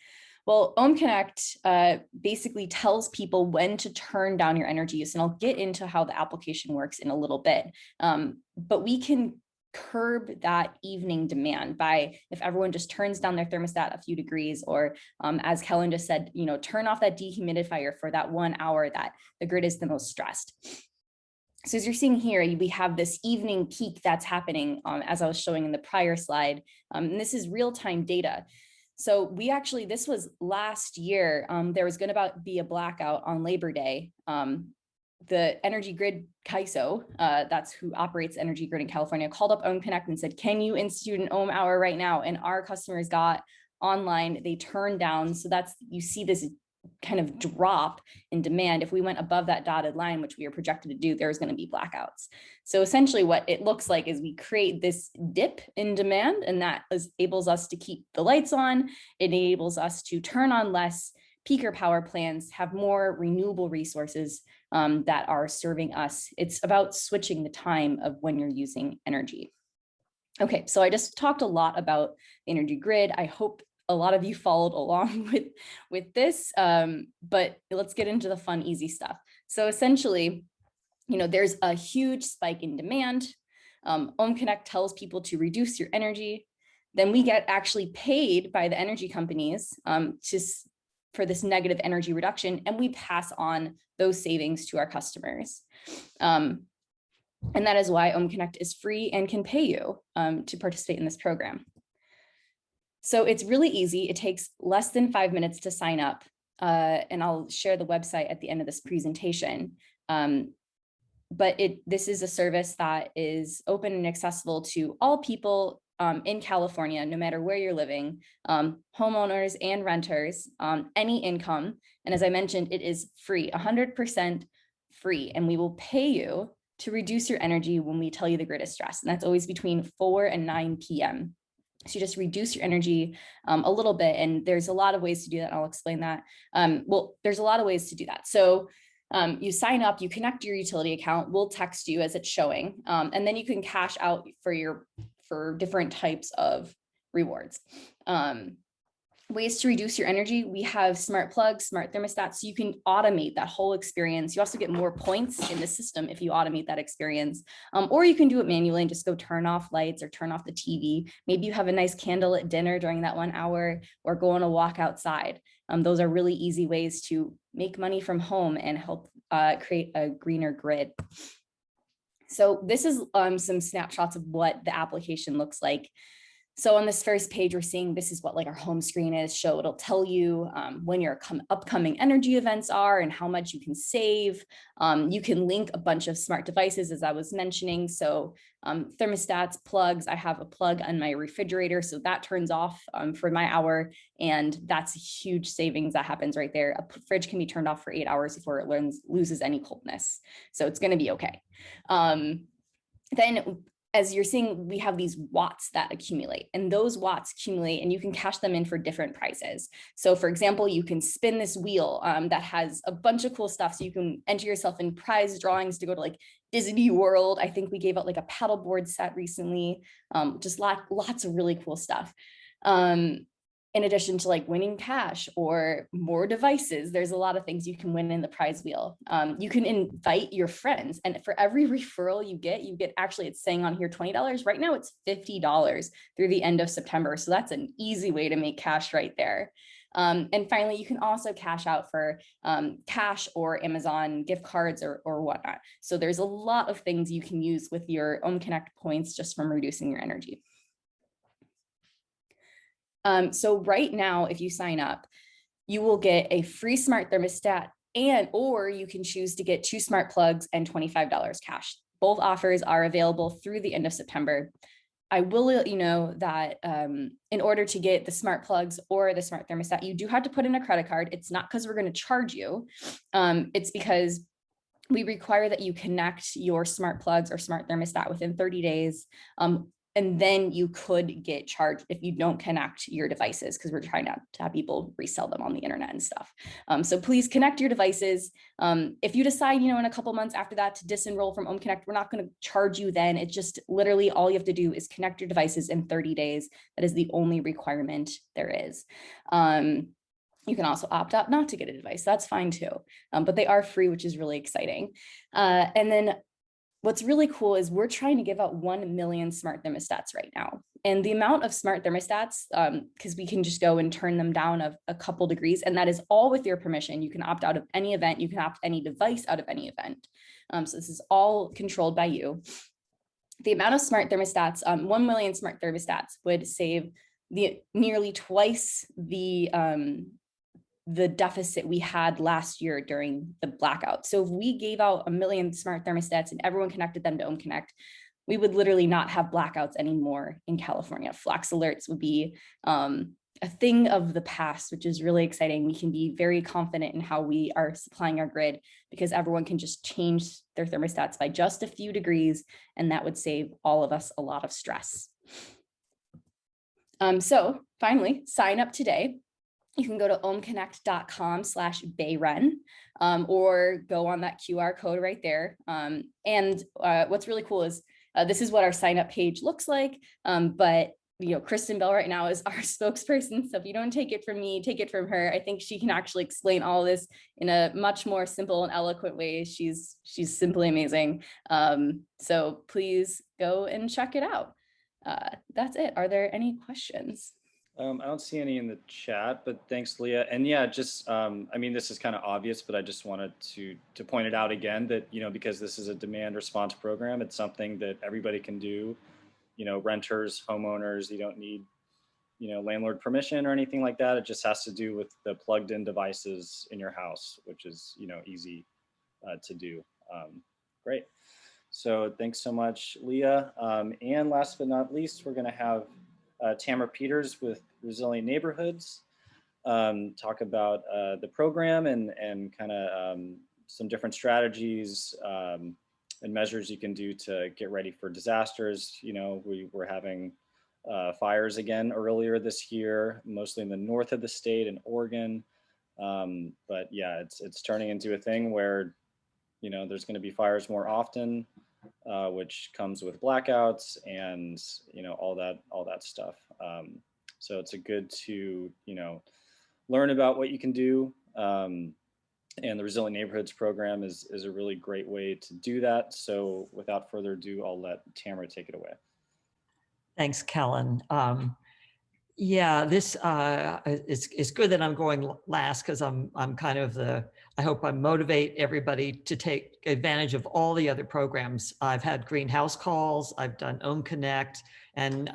Speaker 5: Well, OhmConnect basically tells people when to turn down your energy use, and I'll get into how the application works in a little bit. But we can curb that evening demand by if everyone just turns down their thermostat a few degrees, or as Kellen just said, turn off that dehumidifier for that 1 hour that the grid is the most stressed. So as you're seeing here, we have this evening peak that's happening as I was showing in the prior slide. And this is real-time data. So this was last year, there was going to be a blackout on Labor Day. The energy grid CAISO, that's who operates energy grid in California, called up OhmConnect and said, can you institute an ohm hour right now? And our customers got online, they turned down. So you see this kind of drop in demand. If we went above that dotted line, which we are projected to do, there's going to be blackouts. So essentially what it looks like is we create this dip in demand, and that enables us to keep the lights on. It enables us to turn on less peaker power plants, have more renewable resources that are serving us. It's about switching the time of when you're using energy. Okay, so I just talked a lot about the energy grid. I hope a lot of you followed along with this, but let's get into the fun, easy stuff. So essentially, there's a huge spike in demand. OhmConnect tells people to reduce your energy. Then we get actually paid by the energy companies for this negative energy reduction, and we pass on those savings to our customers. And that is why OhmConnect is free and can pay you to participate in this program. So it's really easy. It takes less than 5 minutes to sign up. And I'll share the website at the end of this presentation. But this is a service that is open and accessible to all people in California, no matter where you're living, homeowners and renters, any income. And as I mentioned, it is free, 100% free. And we will pay you to reduce your energy when we tell you the grid is stressed. And that's always between 4 and 9 p.m. So you just reduce your energy a little bit. And there's a lot of ways to do that. And I'll explain that. Well, there's a lot of ways to do that. So you sign up, you connect your utility account, we'll text you as it's showing, and then you can cash out for different types of rewards. Ways to reduce your energy. We have smart plugs, smart thermostats, so you can automate that whole experience. You also get more points in the system if you automate that experience. Or you can do it manually and just go turn off lights or turn off the TV. Maybe you have a nice candlelit dinner during that 1 hour, or go on a walk outside. Those are really easy ways to make money from home and help create a greener grid. So this is some snapshots of what the application looks like. So on this first page, we're seeing this is what like our home screen is. So it'll tell you when your upcoming energy events are and how much you can save. You can link a bunch of smart devices, as I was mentioning. So thermostats, plugs. I have a plug on my refrigerator, so that turns off for my hour, and that's a huge savings that happens right there. A fridge can be turned off for 8 hours before it loses any coldness, so it's going to be okay. Then, as you're seeing, we have these watts that accumulate, and those watts accumulate and you can cash them in for different prices. So for example, you can spin this wheel that has a bunch of cool stuff. So you can enter yourself in prize drawings to go to like Disney World. I think we gave out like a paddleboard set recently, just lots of really cool stuff. in addition to like winning cash or more devices, there's a lot of things you can win in the prize wheel. You can invite your friends, and for every referral you get actually, it's saying on here $20. Right now it's $50 through the end of September. So that's an easy way to make cash right there. And finally, you can also cash out for cash or Amazon gift cards or whatnot. So there's a lot of things you can use with your OhmConnect points just from reducing your energy. So right now, if you sign up, you will get a free smart thermostat or you can choose to get 2 smart plugs and $25 cash. Both offers are available through the end of September. I will let you know that in order to get the smart plugs or the smart thermostat, you do have to put in a credit card. It's not because we're going to charge you. It's because we require that you connect your smart plugs or smart thermostat within 30 days. And then you could get charged if you don't connect your devices, because we're trying not to have people resell them on the internet and stuff. So please connect your devices. If you decide, in a couple months after that to disenroll from OhmConnect, we're not going to charge you then. It's just literally all you have to do is connect your devices in 30 days. That is the only requirement there is. You can also opt out not to get a device. That's fine too. But they are free, which is really exciting. And then what's really cool is we're trying to give out 1 million smart thermostats right now. And the amount of smart thermostats, because we can just go and turn them down a couple degrees, and that is all with your permission. You can opt out of any event. You can opt any device out of any event. So this is all controlled by you. The amount of smart thermostats, 1 million smart thermostats would save nearly twice the deficit we had last year during the blackout. So if we gave out 1 million smart thermostats and everyone connected them to OhmConnect, we would literally not have blackouts anymore in California. Flax alerts would be a thing of the past, which is really exciting. We can be very confident in how we are supplying our grid because everyone can just change their thermostats by just a few degrees, and that would save all of us a lot of stress. So finally, sign up today. You can go to ohmconnect.com/BayREN or go on that QR code right there. And what's really cool is this is what our sign up page looks like. But Kristen Bell right now is our spokesperson. So if you don't take it from me, take it from her. I think she can actually explain all of this in a much more simple and eloquent way. She's simply amazing. So please go and check it out. That's it. Are there any questions?
Speaker 1: I don't see any in the chat, but thanks, Leah. And yeah, just, this is kind of obvious, but I just wanted to point it out again that, because this is a demand response program, it's something that everybody can do, renters, homeowners, you don't need, landlord permission or anything like that. It just has to do with the plugged in devices in your house, which is, easy to do. Great. So thanks so much, Leah. And last but not least, we're going to have Tamara Peters with Resilient Neighborhoods talk about the program and kind of some different strategies and measures you can do to get ready for disasters. We were having fires again earlier this year, mostly in the north of the state in Oregon. But yeah, it's turning into a thing where, there's going to be fires more often. Which comes with blackouts and all that stuff. So it's a good to learn about what you can do, and the Resilient Neighborhoods program is a really great way to do that. So without further ado, I'll let Tamara take it away.
Speaker 6: Thanks, Kellen. Yeah, this it's good that I'm going last because I'm kind of I hope I motivate everybody to take advantage of all the other programs. I've had greenhouse calls, I've done OhmConnect, and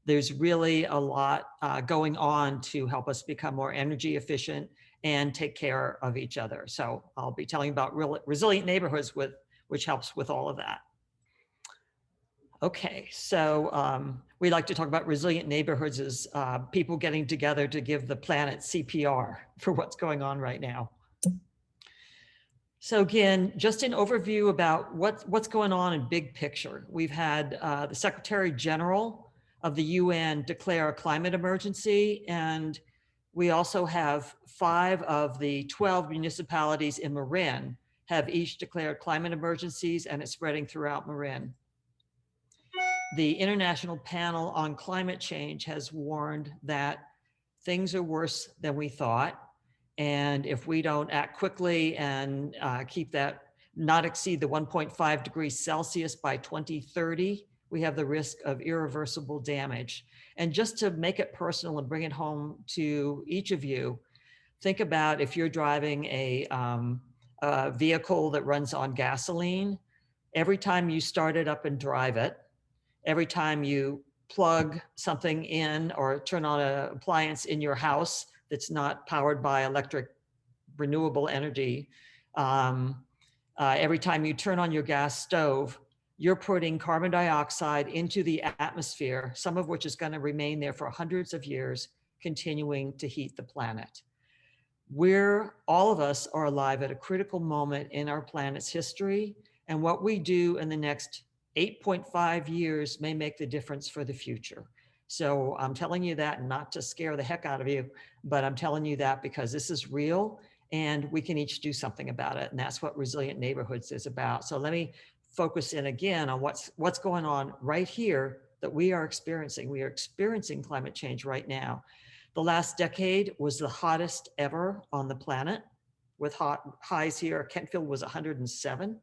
Speaker 6: there's really a lot going on to help us become more energy efficient and take care of each other. So I'll be telling you about Resilient Neighborhoods which helps with all of that. Okay, so we like to talk about resilient neighborhoods as people getting together to give the planet CPR for what's going on right now. So again, just an overview about what's going on in big picture. We've had the Secretary General of the UN declare a climate emergency, and we also have 5 of the 12 municipalities in Marin have each declared climate emergencies, and it's spreading throughout Marin. The International Panel on Climate Change has warned that things are worse than we thought. And if we don't act quickly and keep that, not exceed the 1.5 degrees Celsius by 2030, we have the risk of irreversible damage. And just to make it personal and bring it home to each of you, think about if you're driving a vehicle that runs on gasoline. Every time you start it up and drive it, every time you plug something in or turn on an appliance in your house that's not powered by electric renewable energy, every time you turn on your gas stove, you're putting carbon dioxide into the atmosphere, some of which is going to remain there for hundreds of years, continuing to heat the planet. All of us are alive at a critical moment in our planet's history, and what we do in the next 8.5 years may make the difference for the future. So I'm telling you that not to scare the heck out of you, but I'm telling you that because this is real and we can each do something about it. And that's what Resilient Neighborhoods is about. So let me focus in again on what's going on right here that we are experiencing. We are experiencing climate change right now. The last decade was the hottest ever on the planet, with hot highs here. Kentfield was 107.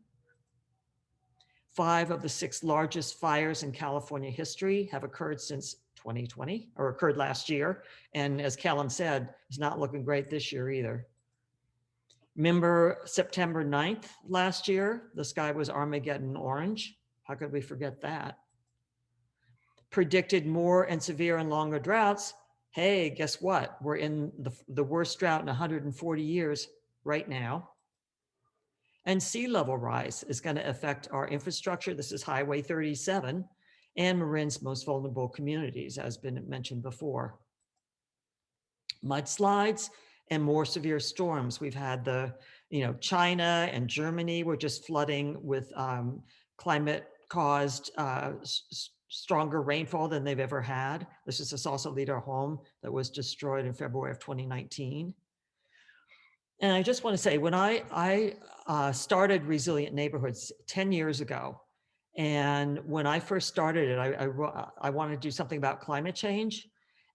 Speaker 6: 5 of the 6 largest fires in California history have occurred since 2020, or occurred last year. And as Callan said, it's not looking great this year either. Remember September 9th last year, the sky was Armageddon orange. How could we forget that? Predicted more and severe and longer droughts. Hey, guess what? We're in the worst drought in 140 years right now. And sea level rise is going to affect our infrastructure. This is Highway 37 and Marin's most vulnerable communities, as been mentioned before. Mudslides and more severe storms. We've had China and Germany were just flooding with climate caused stronger rainfall than they've ever had. This is the Sausalito home that was destroyed in February of 2019. And I just want to say, when I started Resilient Neighborhoods 10 years ago, and when I first started it, I wanted to do something about climate change.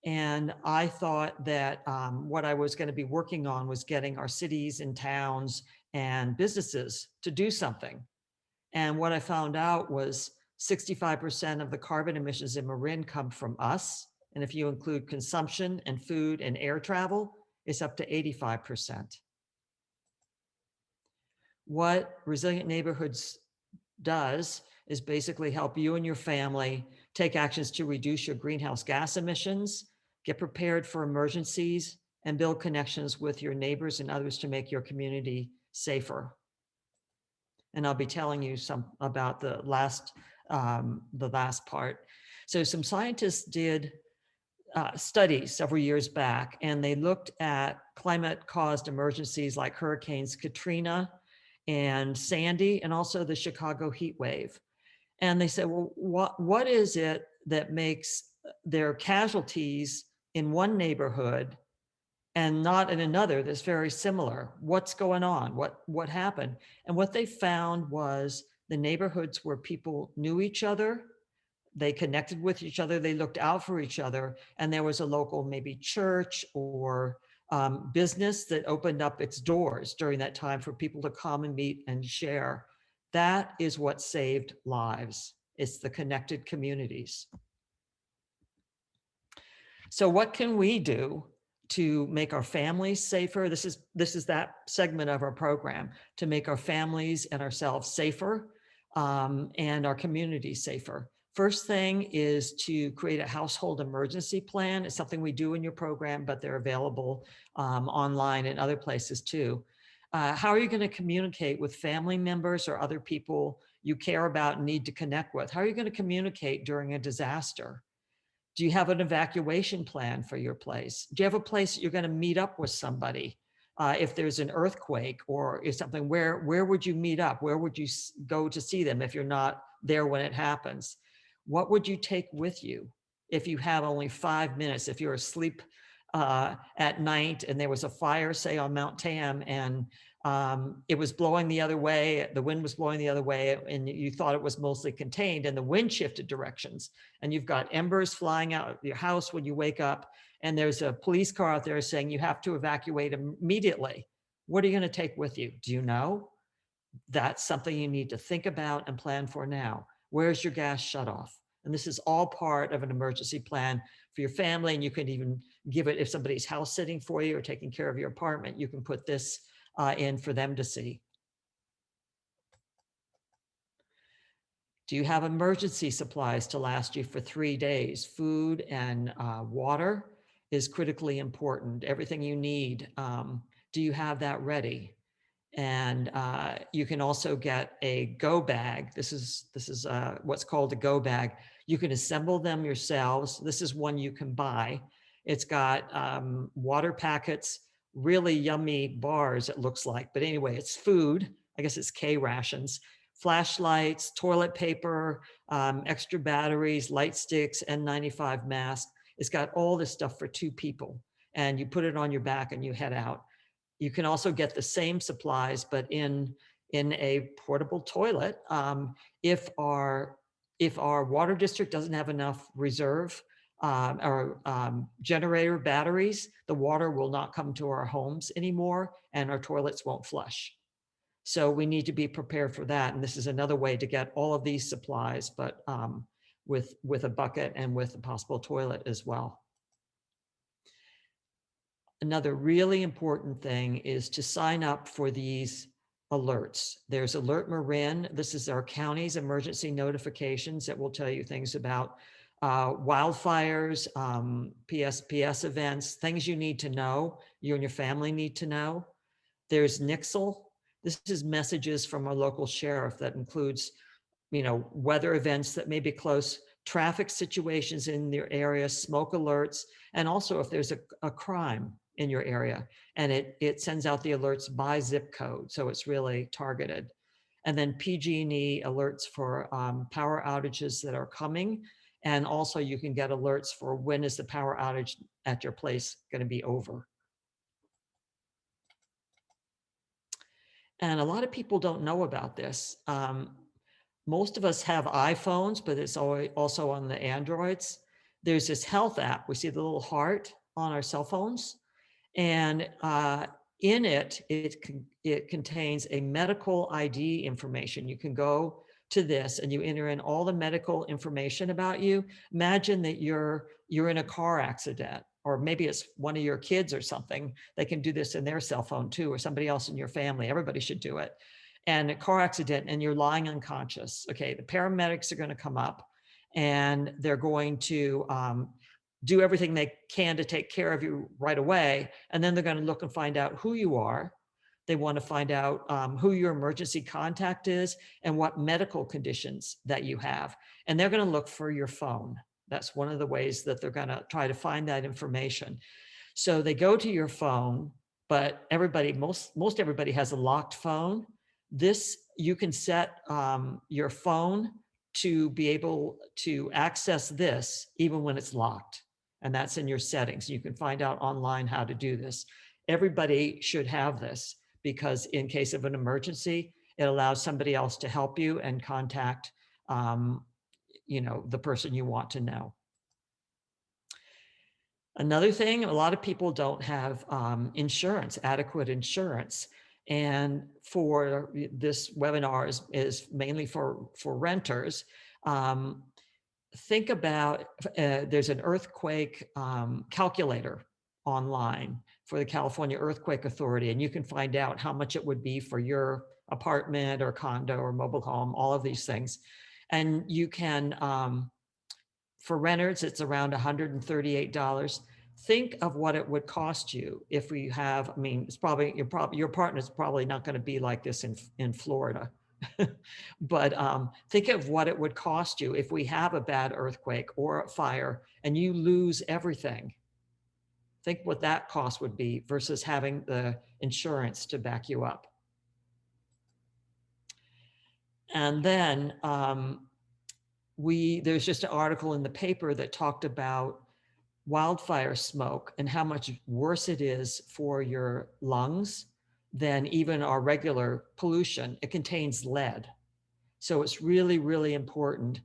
Speaker 6: And I thought that what I was going to be working on was getting our cities and towns and businesses to do something. And what I found out was 65% of the carbon emissions in Marin come from us. And if you include consumption and food and air travel, it's up to 85%. What Resilient Neighborhoods does is basically help you and your family take actions to reduce your greenhouse gas emissions, get prepared for emergencies, and build connections with your neighbors and others to make your community safer. And I'll be telling you some about the last part. So some scientists did studies several years back, and they looked at climate-caused emergencies like Hurricanes Katrina and Sandy, and also the Chicago heat wave. And they said, well, what is it that makes their casualties in one neighborhood and not in another that's very similar? What's going on? What happened? And what they found was the neighborhoods where people knew each other, they connected with each other, they looked out for each other, and there was a local maybe church or business that opened up its doors during that time for people to come and meet and share. That is what saved lives. It's the connected communities. So what can we do to make our families safer? This is that segment of our program, to make our families and ourselves safer and our communities safer. First thing is to create a household emergency plan. It's something we do in your program, but they're available online and other places too. How are you going to communicate with family members or other people you care about and need to connect with? How are you going to communicate during a disaster? Do you have an evacuation plan for your place? Do you have a place that you're going to meet up with somebody? If there's an earthquake or if something, where would you meet up? Where would you go to see them if you're not there when it happens? What would you take with you if you have only 5 minutes, if you're asleep at night and there was a fire, say on Mount Tam, and it was blowing the other way, the wind was blowing the other way, and you thought it was mostly contained, and the wind shifted directions, and you've got embers flying out of your house when you wake up, and there's a police car out there saying you have to evacuate immediately. What are you going to take with you? Do you know? That's something you need to think about and plan for now. Where's your gas shut off? And this is all part of an emergency plan for your family. And you can even give it, if somebody's house sitting for you or taking care of your apartment, you can put this in for them to see. Do you have emergency supplies to last you for 3 days? Food and water is critically important. Everything you need. Do you have that ready? And you can also get a go bag. This is what's called a go bag. You can assemble them yourselves. This is one you can buy. It's got water packets, really yummy bars, it looks like. But anyway, it's food. I guess it's K rations. Flashlights, toilet paper, extra batteries, light sticks, N95 mask. It's got all this stuff for 2 people. And you put it on your back and you head out. You can also get the same supplies, but in a portable toilet. If our water district doesn't have enough reserve or generator batteries, the water will not come to our homes anymore, and our toilets won't flush. So we need to be prepared for that. And this is another way to get all of these supplies, but with a bucket and with a possible toilet as well. Another really important thing is to sign up for these alerts. There's Alert Marin. This is our county's emergency notifications that will tell you things about wildfires, PSPS events, things you need to know, you and your family need to know. There's Nixle. This is messages from our local sheriff that includes, weather events that may be close, traffic situations in your area, smoke alerts, and also if there's a crime in your area, and it sends out the alerts by zip code, so it's really targeted. And then PG&E alerts for power outages that are coming, and also you can get alerts for when is the power outage at your place going to be over. And a lot of people don't know about this. Most of us have iPhones, but it's also on the Androids. There's this health app. We see the little heart on our cell phones. And in it contains a medical ID information. You can go to this and you enter in all the medical information about you. Imagine that you're in a car accident, or maybe it's one of your kids or something. They can do this in their cell phone too, or somebody else in your family. Everybody should do it. And a car accident and you're lying unconscious. Okay, the paramedics are going to come up and they're going to do everything they can to take care of you right away. And then they're going to look and find out who you are. They want to find out who your emergency contact is and what medical conditions that you have. And they're going to look for your phone. That's one of the ways that they're going to try to find that information. So they go to your phone, but most everybody has a locked phone. This, you can set your phone to be able to access this even when it's locked. And that's in your settings. You can find out online how to do this. Everybody should have this because in case of an emergency, it allows somebody else to help you and contact the person you want to know. Another thing, a lot of people don't have insurance, adequate insurance. And for this webinar is mainly for renters. Think about, there's an earthquake calculator online for the California Earthquake Authority, and you can find out how much it would be for your apartment or condo or mobile home, all of these things. And you can, for renters, it's around $138. Think of what it would cost you if we have, it's probably, your partner's probably not going to be like this in Florida. But think of what it would cost you if we have a bad earthquake or a fire and you lose everything. Think what that cost would be versus having the insurance to back you up. And then there's just an article in the paper that talked about wildfire smoke and how much worse it is for your lungs than even our regular pollution. It contains lead. So it's really, really important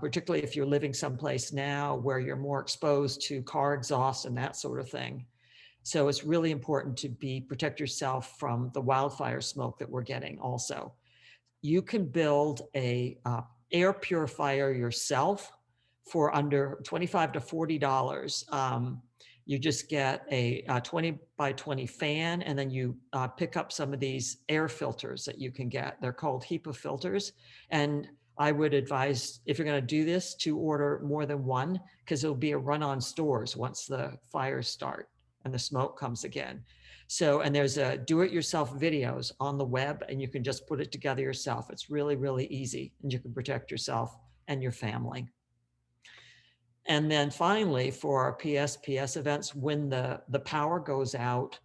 Speaker 6: particularly if you're living someplace now where you're more exposed to car exhaust and that sort of thing. So it's really important to protect yourself from the wildfire smoke that we're getting also. You can build a air purifier yourself for under $25 to $40. You just get a 20 by 20 fan, and then you pick up some of these air filters that you can get. They're called HEPA filters. And I would advise, if you're going to do this, to order more than one, because it'll be a run on stores once the fires start and the smoke comes again. So, and there's a do-it-yourself videos on the web, and you can just put it together yourself. It's really, really easy, and you can protect yourself and your family. And then finally, for our PS events, when the power goes out,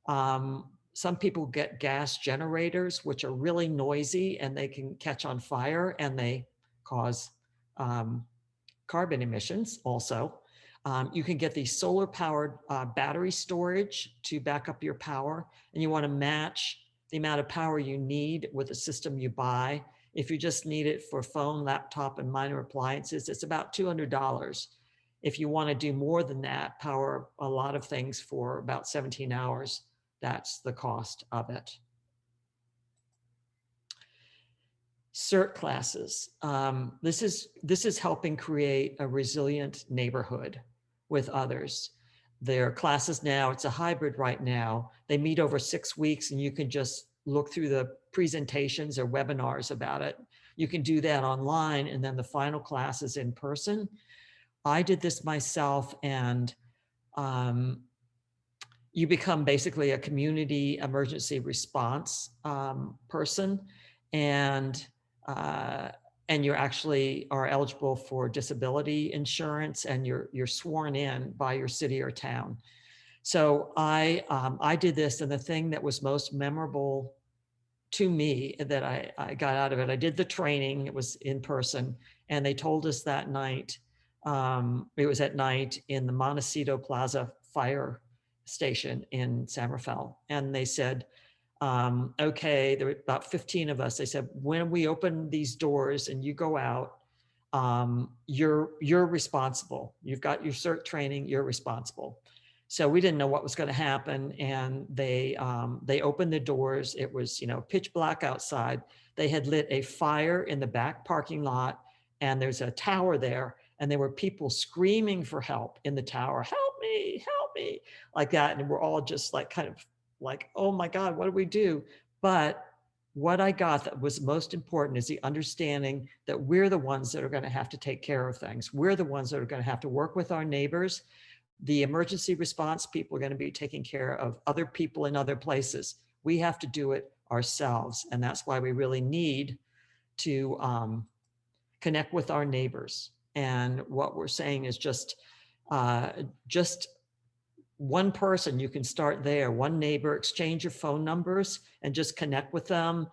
Speaker 6: some people get gas generators, which are really noisy, and they can catch on fire, and they cause carbon emissions also. You can get the solar powered battery storage to back up your power, and you want to match the amount of power you need with the system you buy. If you just need it for phone, laptop, and minor appliances, it's about $200. If you want to do more than that, power a lot of things for about 17 hours, that's the cost of it. CERT classes. This is helping create a resilient neighborhood with others. Their classes now, it's a hybrid right now. They meet over 6 weeks, and you can just look through the presentations or webinars about it. You can do that online, and then the final class is in person. I did this myself, and you become basically a community emergency response person, and you actually are eligible for disability insurance, and you're sworn in by your city or town. So I did this, and the thing that was most memorable to me that I got out of it, I did the training, it was in person, and they told us that night, it was at night in the Montecito Plaza Fire Station in San Rafael, and they said, okay, there were about 15 of us. They said, when we open these doors and you go out, you're responsible. You've got your CERT training, you're responsible. So we didn't know what was going to happen, and they opened the doors. It was, pitch black outside. They had lit a fire in the back parking lot, and there's a tower there, and there were people screaming for help in the tower, help me, like that. And we're all just like, kind of like, oh my God, what do we do? But what I got that was most important is the understanding that we're the ones that are going to have to take care of things. We're the ones that are going to have to work with our neighbors. The emergency response people are going to be taking care of other people in other places. We have to do it ourselves. And that's why we really need to connect with our neighbors. And what we're saying is just one person, you can start there, one neighbor, exchange your phone numbers and just connect with them.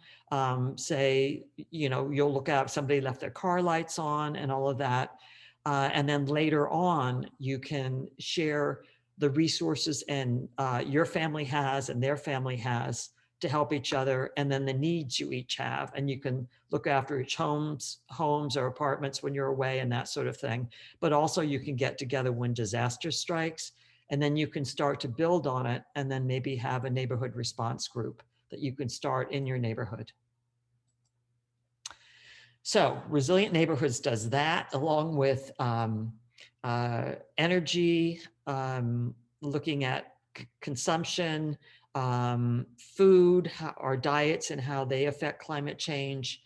Speaker 6: Say, you'll look out if somebody left their car lights on and all of that. And then later on, you can share the resources and your family has and their family has to help each other, and then the needs you each have. And you can look after each homes or apartments when you're away and that sort of thing. But also you can get together when disaster strikes, and then you can start to build on it, and then maybe have a neighborhood response group that you can start in your neighborhood. So Resilient Neighborhoods does that, along with energy, looking at consumption, food, our diets and how they affect climate change,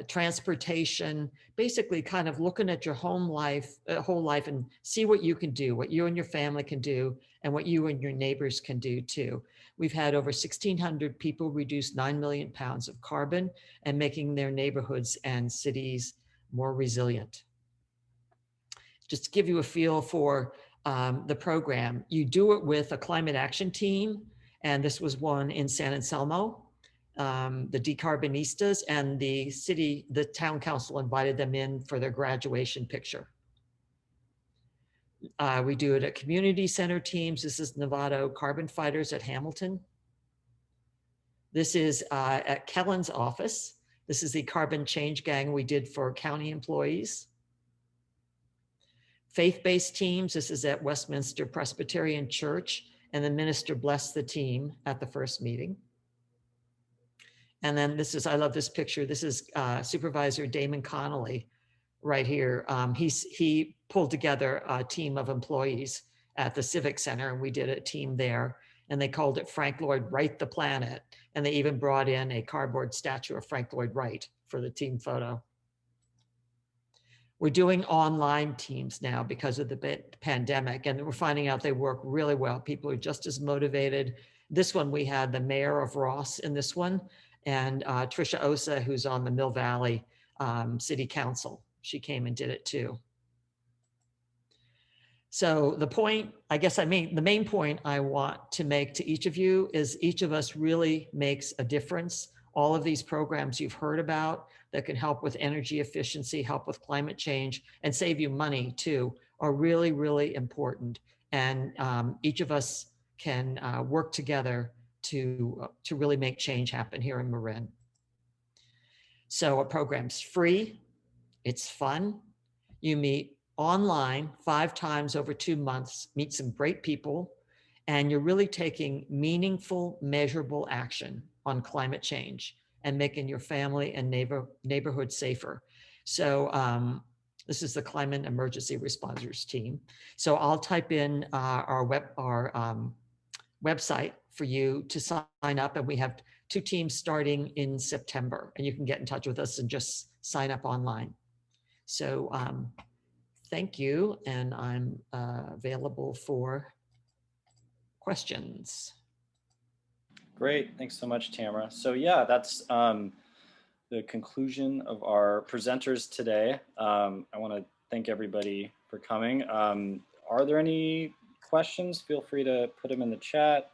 Speaker 6: transportation, basically kind of looking at your whole life and see what you can do, what you and your family can do, and what you and your neighbors can do too. We've had over 1,600 people reduce 9 million pounds of carbon and making their neighborhoods and cities more resilient. Just to give you a feel for the program, you do it with a climate action team, and this was one in San Anselmo. The Decarbonistas and the town council invited them in for their graduation picture. We do it at community center teams. This is Novato Carbon Fighters at Hamilton. This is at Kellen's office. This is the carbon change gang we did for county employees. Faith-based teams, this is at Westminster Presbyterian Church, and the minister blessed the team at the first meeting. And then this is, I love this picture. This is Supervisor Damon Connolly right here. He pulled together a team of employees at the Civic Center, and we did a team there, and they called it Frank Lloyd Wright the Planet. And they even brought in a cardboard statue of Frank Lloyd Wright for the team photo. We're doing online teams now because of the pandemic, and we're finding out they work really well. People are just as motivated. This one, we had the mayor of Ross in this one, and Trisha Osa, who's on the Mill Valley City Council. She came and did it too. So the point, the main point I want to make to each of you is each of us really makes a difference. All of these programs you've heard about that can help with energy efficiency, help with climate change, and save you money too, are really, really important. And each of us can work together to really make change happen here in Marin. So a program's free, it's fun. You meet online 5 times over 2 months, meet some great people, and you're really taking meaningful, measurable action on climate change and making your family and neighborhood safer. So this is the Climate Emergency Responders team. So I'll type in our website for you to sign up, and we have 2 teams starting in September, and you can get in touch with us and just sign up online. So thank you, and I'm available for questions.
Speaker 1: Great, thanks so much, Tamara. So yeah, that's the conclusion of our presenters today. I want to thank everybody for coming. Are there any questions? Feel free to put them in the chat.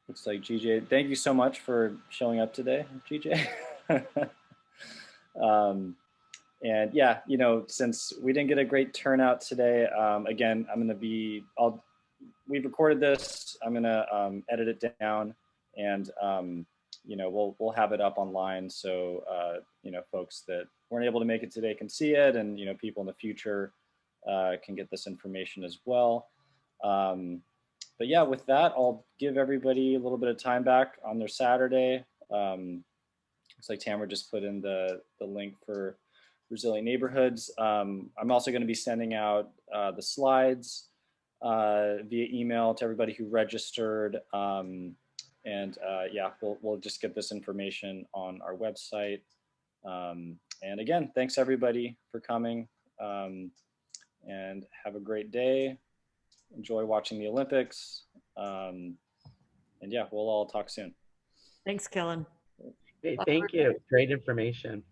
Speaker 1: Looks like GJ, thank you so much for showing up today, GJ. And yeah, you know, since we didn't get a great turnout today, again, I'm going to be, we've recorded this, I'm going to edit it down, and, you know, we'll have it up online. So, you know, folks that weren't able to make it today can see it, and, you know, people in the future can get this information as well. But yeah, with that, I'll give everybody a little bit of time back on their Saturday. Looks like Tamara just put in the link for Resilient Neighborhoods. I'm also going to be sending out the slides via email to everybody who registered. Yeah, we'll just get this information on our website. And again, thanks everybody for coming, and have a great day. Enjoy watching the Olympics. And yeah, we'll all talk soon.
Speaker 6: Thanks, Kellen.
Speaker 2: Thank you. Great information.